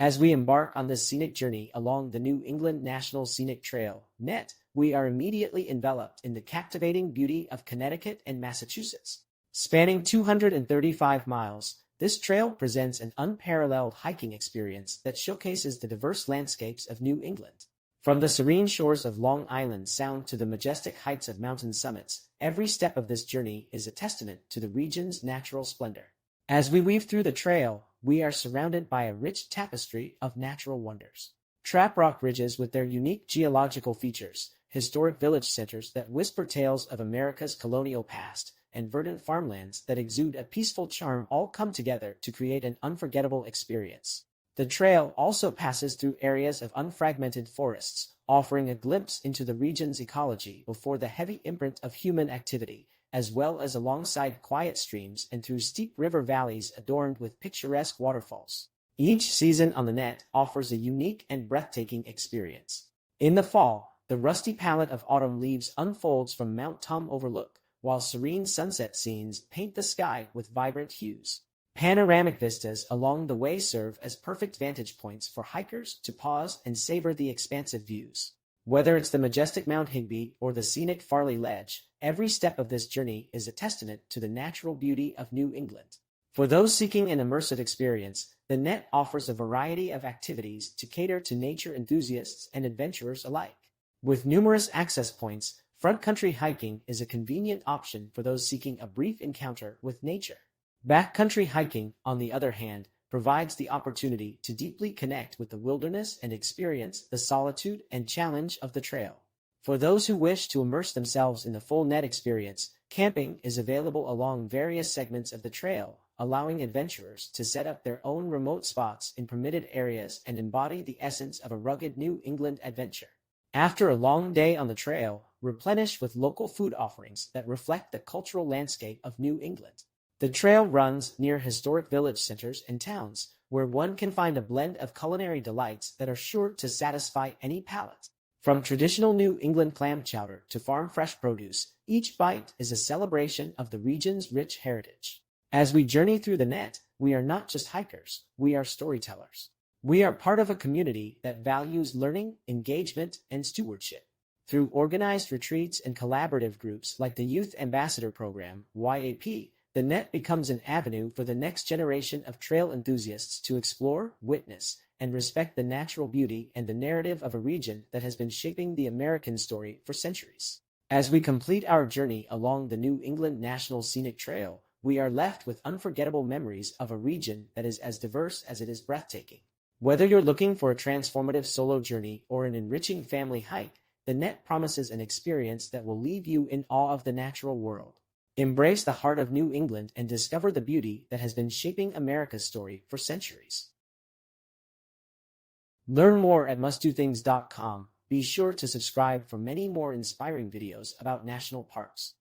As we embark on this scenic journey along the New England National Scenic Trail, NET, we are immediately enveloped in the captivating beauty of Connecticut and Massachusetts. Spanning 235 miles, this trail presents an unparalleled hiking experience that showcases the diverse landscapes of New England. From the serene shores of Long Island Sound to the majestic heights of mountain summits, every step of this journey is a testament to the region's natural splendor. As we weave through the trail, we are surrounded by a rich tapestry of natural wonders. Trap rock ridges with their unique geological features, historic village centers that whisper tales of America's colonial past, and verdant farmlands that exude a peaceful charm all come together to create an unforgettable experience. The trail also passes through areas of unfragmented forests, offering a glimpse into the region's ecology before the heavy imprint of human activity, as well as alongside quiet streams and through steep river valleys adorned with picturesque waterfalls. Each season on the net offers a unique and breathtaking experience. In the fall, the rusty palette of autumn leaves unfolds from Mount Tom Overlook, while serene sunset scenes paint the sky with vibrant hues. Panoramic vistas along the way serve as perfect vantage points for hikers to pause and savor the expansive views. Whether it's the majestic Mount Higbee or the scenic Farley Ledge, every step of this journey is a testament to the natural beauty of New England. For those seeking an immersive experience, the net offers a variety of activities to cater to nature enthusiasts and adventurers alike. With numerous access points, front country hiking is a convenient option for those seeking a brief encounter with nature. Backcountry hiking, on the other hand, provides the opportunity to deeply connect with the wilderness and experience the solitude and challenge of the trail. For those who wish to immerse themselves in the full net experience, camping is available along various segments of the trail, allowing adventurers to set up their own remote spots in permitted areas and embody the essence of a rugged New England adventure. After a long day on the trail, replenish with local food offerings that reflect the cultural landscape of New England. The trail runs near historic village centers and towns, where one can find a blend of culinary delights that are sure to satisfy any palate. From traditional New England clam chowder to farm-fresh produce, each bite is a celebration of the region's rich heritage. As we journey through the net, we are not just hikers, we are storytellers. We are part of a community that values learning, engagement, and stewardship. Through organized retreats and collaborative groups like the Youth Ambassador Program, YAP, the net becomes an avenue for the next generation of trail enthusiasts to explore, witness, and respect the natural beauty and the narrative of a region that has been shaping the American story for centuries. As we complete our journey along the New England National Scenic Trail, we are left with unforgettable memories of a region that is as diverse as it is breathtaking. Whether you're looking for a transformative solo journey or an enriching family hike, the net promises an experience that will leave you in awe of the natural world. Embrace the heart of New England and discover the beauty that has been shaping America's story for centuries. Learn more at mustdothings.com. Be sure to subscribe for many more inspiring videos about national parks.